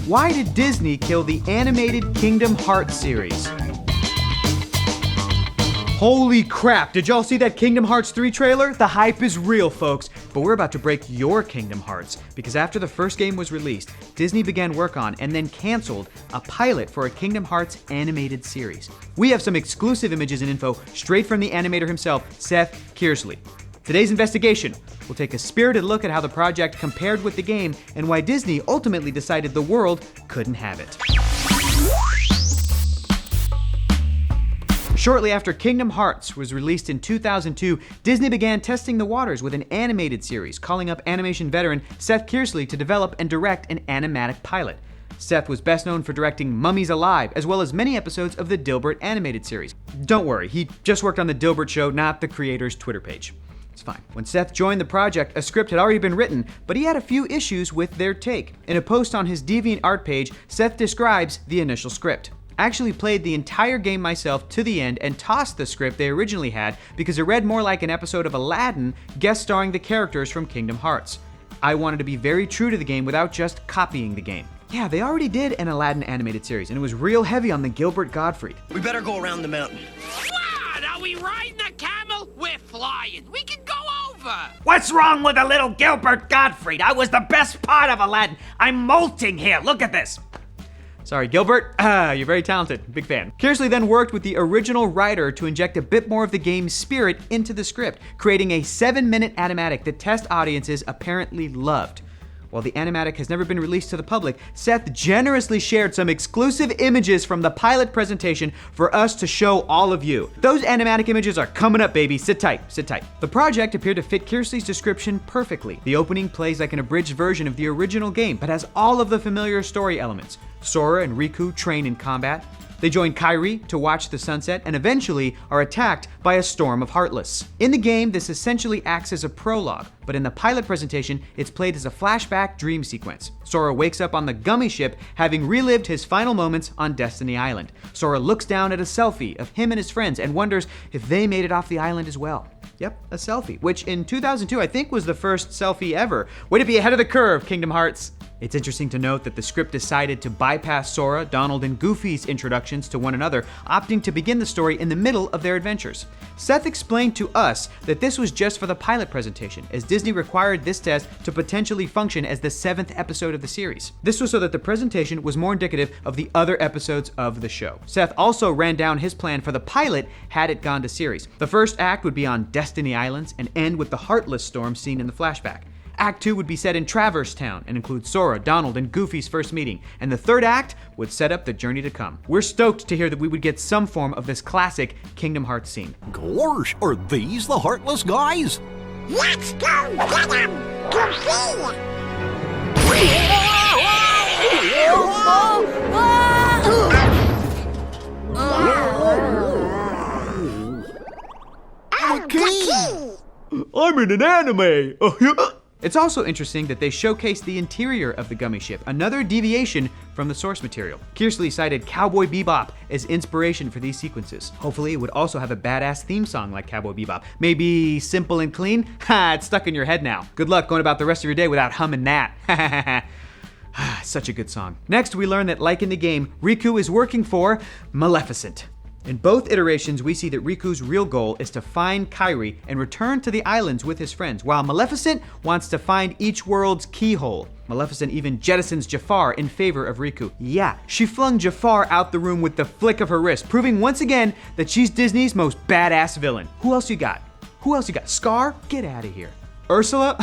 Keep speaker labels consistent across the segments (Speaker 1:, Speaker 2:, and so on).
Speaker 1: Why did Disney kill the animated Kingdom Hearts series? Holy crap, did y'all see that Kingdom Hearts 3 trailer? The hype is real, folks, but we're about to break your Kingdom Hearts, because after the first game was released, Disney began work on and then canceled a pilot for a Kingdom Hearts animated series. We have some exclusive images and info straight from the animator himself, Seth Kearsley. Today's investigation will take a spirited look at how the project compared with the game and why Disney ultimately decided the world couldn't have it. Shortly after Kingdom Hearts was released in 2002, Disney began testing the waters with an animated series, calling up animation veteran Seth Kearsley to develop and direct an animatic pilot. Seth was best known for directing Mummies Alive, as well as many episodes of the Dilbert animated series. Don't worry, he just worked on the Dilbert show, not the creator's Twitter page. It's fine. When Seth joined the project, a script had already been written, but he had a few issues with their take. In a post on his DeviantArt page, Seth describes the initial script. I actually played the entire game myself to the end and tossed the script they originally had because it read more like an episode of Aladdin guest starring the characters from Kingdom Hearts. I wanted to be very true to the game without just copying the game. Yeah, they already did an Aladdin animated series, and it was real heavy on the Gilbert Gottfried.
Speaker 2: We better go around the mountain.
Speaker 3: What? Are we riding a camel? We're flying. We can go over.
Speaker 4: What's wrong with the little Gilbert Gottfried? I was the best part of Aladdin. I'm molting here. Look at this.
Speaker 1: Sorry, Gilbert. You're very talented. Big fan. Kearsley then worked with the original writer to inject a bit more of the game's spirit into the script, creating a 7-minute animatic that test audiences apparently loved. While the animatic has never been released to the public, Seth generously shared some exclusive images from the pilot presentation for us to show all of you. Those animatic images are coming up, baby. Sit tight, sit tight. The project appeared to fit Kearsley's description perfectly. The opening plays like an abridged version of the original game, but has all of the familiar story elements. Sora and Riku train in combat. They join Kairi to watch the sunset and eventually are attacked by a storm of Heartless. In the game, this essentially acts as a prologue, but in the pilot presentation, it's played as a flashback dream sequence. Sora wakes up on the Gummy ship, having relived his final moments on Destiny Island. Sora looks down at a selfie of him and his friends and wonders if they made it off the island as well. Yep, a selfie, which in 2002 I think was the first selfie ever. Way to be ahead of the curve, Kingdom Hearts. It's interesting to note that the script decided to bypass Sora, Donald, and Goofy's introductions to one another, opting to begin the story in the middle of their adventures. Seth explained to us that this was just for the pilot presentation, as Disney required this test to potentially function as the 7th episode of the series. This was so that the presentation was more indicative of the other episodes of the show. Seth also ran down his plan for the pilot had it gone to series. The first act would be on Destiny Islands and end with the Heartless storm seen in the flashback. Act 2 would be set in Traverse Town and include Sora, Donald, and Goofy's first meeting, and the third act would set up the journey to come. We're stoked to hear that we would get some form of this classic Kingdom Hearts scene.
Speaker 5: Gosh, are these the Heartless guys?
Speaker 6: Let's go get them, Goofy!
Speaker 5: Okay.
Speaker 1: I'm in an anime! It's also interesting that they showcase the interior of the Gummy ship, another deviation from the source material. Kearsley cited Cowboy Bebop as inspiration for these sequences. Hopefully it would also have a badass theme song like Cowboy Bebop. Maybe Simple and Clean? Ha, it's stuck in your head now. Good luck going about the rest of your day without humming that. Such a good song. Next, we learn that like in the game, Riku is working for Maleficent. In both iterations, we see that Riku's real goal is to find Kairi and return to the islands with his friends, while Maleficent wants to find each world's keyhole. Maleficent even jettisons Jafar in favor of Riku. Yeah, she flung Jafar out the room with the flick of her wrist, proving once again that she's Disney's most badass villain. Who else you got? Who else you got? Scar? Get out of here. Ursula?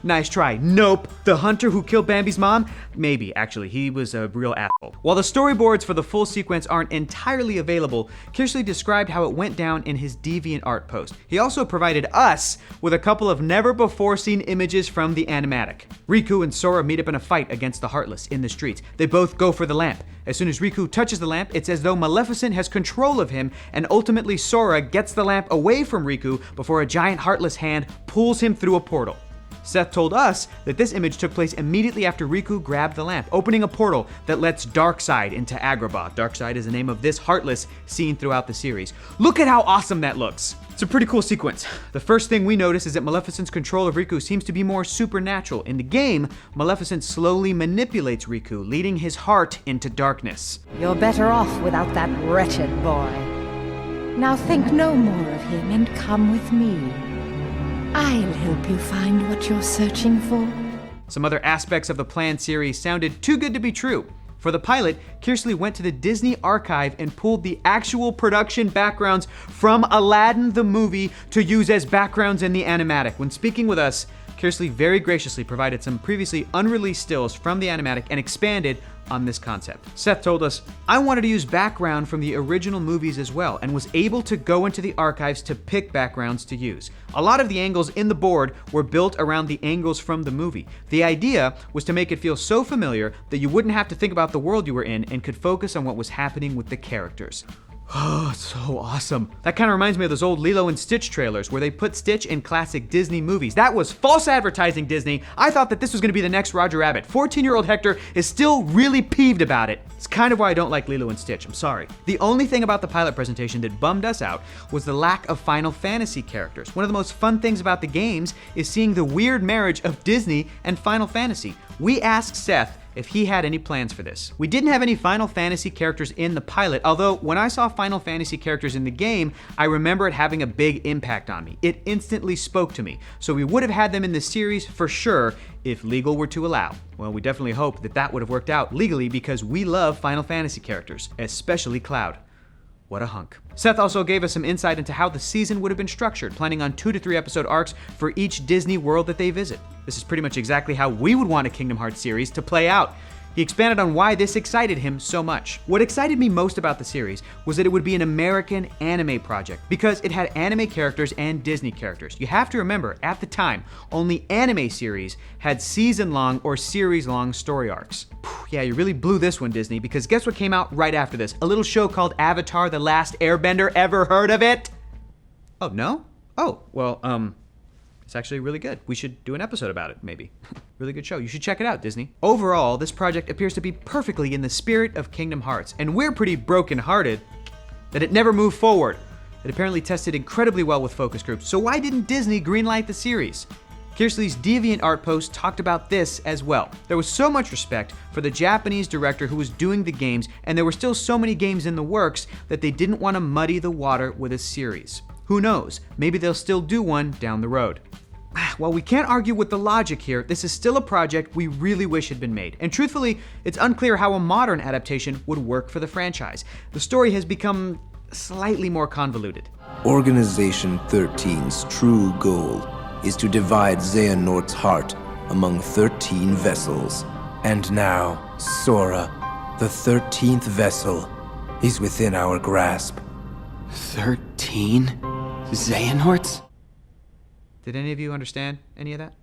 Speaker 1: Nice try. Nope. The hunter who killed Bambi's mom? Maybe, actually. He was a real asshole. While the storyboards for the full sequence aren't entirely available, Kearsley described how it went down in his DeviantArt post. He also provided us with a couple of never-before-seen images from the animatic. Riku and Sora meet up in a fight against the Heartless in the streets. They both go for the lamp. As soon as Riku touches the lamp, it's as though Maleficent has control of him, and ultimately Sora gets the lamp away from Riku before a giant Heartless hand pulls him through a portal. Seth told us that this image took place immediately after Riku grabbed the lamp, opening a portal that lets Darkseid into Agrabah. Darkseid is the name of this Heartless seen throughout the series. Look at how awesome that looks. It's a pretty cool sequence. The first thing we notice is that Maleficent's control of Riku seems to be more supernatural. In the game, Maleficent slowly manipulates Riku, leading his heart into darkness.
Speaker 2: You're better off without that wretched boy. Now think no more of him and come with me. I'll help you find what you're searching for.
Speaker 1: Some other aspects of the planned series sounded too good to be true. For the pilot, Kearsley went to the Disney archive and pulled the actual production backgrounds from Aladdin the movie to use as backgrounds in the animatic. When speaking with us, Kearsley very graciously provided some previously unreleased stills from the animatic and expanded on this concept. Seth told us, I wanted to use background from the original movies as well and was able to go into the archives to pick backgrounds to use. A lot of the angles in the board were built around the angles from the movie. The idea was to make it feel so familiar that you wouldn't have to think about the world you were in and could focus on what was happening with the characters. Oh, it's so awesome. That kind of reminds me of those old Lilo and Stitch trailers where they put Stitch in classic Disney movies. That was false advertising, Disney. I thought that this was going to be the next Roger Rabbit. 14-year-old Hector is still really peeved about it. It's kind of why I don't like Lilo and Stitch. I'm sorry. The only thing about the pilot presentation that bummed us out was the lack of Final Fantasy characters. One of the most fun things about the games is seeing the weird marriage of Disney and Final Fantasy. We asked Seth if he had any plans for this. We didn't have any Final Fantasy characters in the pilot, although when I saw Final Fantasy characters in the game, I remember it having a big impact on me. It instantly spoke to me. So we would have had them in the series for sure if legal were to allow. Well, we definitely hope that that would have worked out legally because we love Final Fantasy characters, especially Cloud. What a hunk. Seth also gave us some insight into how the season would have been structured, planning on 2 to 3 episode arcs for each Disney world that they visit. This is pretty much exactly how we would want a Kingdom Hearts series to play out. He expanded on why this excited him so much. What excited me most about the series was that it would be an American anime project because it had anime characters and Disney characters. You have to remember, at the time, only anime series had season-long or series-long story arcs. Yeah, you really blew this one, Disney, because guess what came out right after this? A little show called Avatar: The Last Airbender. Ever heard of it? Oh, no? Oh, well, it's actually really good. We should do an episode about it, maybe. Really good show. You should check it out, Disney. Overall, this project appears to be perfectly in the spirit of Kingdom Hearts, and we're pretty broken-hearted that it never moved forward. It apparently tested incredibly well with focus groups, so why didn't Disney greenlight the series? Kearsley's DeviantArt post talked about this as well. There was so much respect for the Japanese director who was doing the games, and there were still so many games in the works that they didn't want to muddy the water with a series. Who knows? Maybe they'll still do one down the road. While we can't argue with the logic here, this is still a project we really wish had been made. And truthfully, it's unclear how a modern adaptation would work for the franchise. The story has become slightly more convoluted.
Speaker 7: Organization 13's true goal is to divide Xehanort's heart among 13 vessels. And now, Sora, the 13th vessel, is within our grasp.
Speaker 8: 13 Xehanorts?
Speaker 1: Did any of you understand any of that?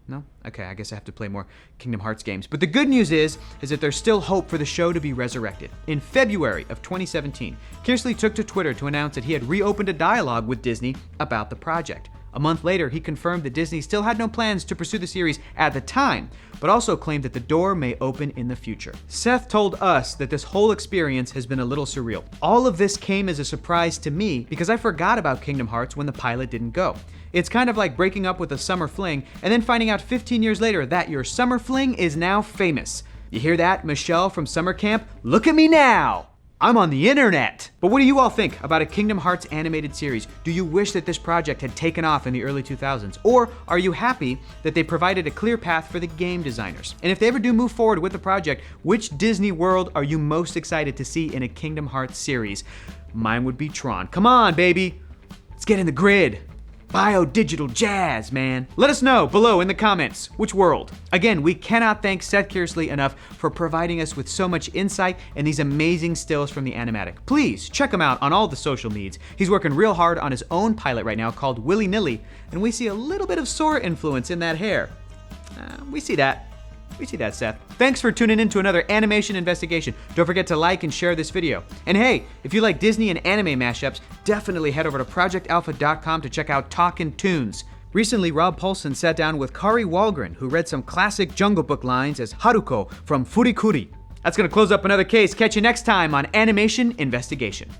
Speaker 1: No? Okay, I guess I have to play more Kingdom Hearts games. But the good news is that there's still hope for the show to be resurrected. In February of 2017, Kearsley took to Twitter to announce that he had reopened a dialogue with Disney about the project. A month later, he confirmed that Disney still had no plans to pursue the series at the time, but also claimed that the door may open in the future. Seth told us that this whole experience has been a little surreal. All of this came as a surprise to me because I forgot about Kingdom Hearts when the pilot didn't go. It's kind of like breaking up with a summer fling and then finding out 15 years later that your summer fling is now famous. You hear that, Michelle from summer camp? Look at me now! I'm on the internet! But what do you all think about a Kingdom Hearts animated series? Do you wish that this project had taken off in the early 2000s? Or are you happy that they provided a clear path for the game designers? And if they ever do move forward with the project, which Disney world are you most excited to see in a Kingdom Hearts series? Mine would be Tron. Come on, baby! Let's get in the grid. Bio-digital jazz, man. Let us know below in the comments which world. Again, we cannot thank Seth Kearsley enough for providing us with so much insight and these amazing stills from the animatic. Please check him out on all the social medias. He's working real hard on his own pilot right now called Willy Nilly, and we see a little bit of Sora influence in that hair. We see that. We see that, Seth. Thanks for tuning in to another animation investigation. Don't forget to like and share this video. And hey, if you like Disney and anime mashups, definitely head over to projectalpha.com to check out Talkin' Toons. Recently, Rob Paulson sat down with Kari Walgren, who read some classic Jungle Book lines as Haruko from Furikuri. That's going to close up another case. Catch you next time on Animation Investigation.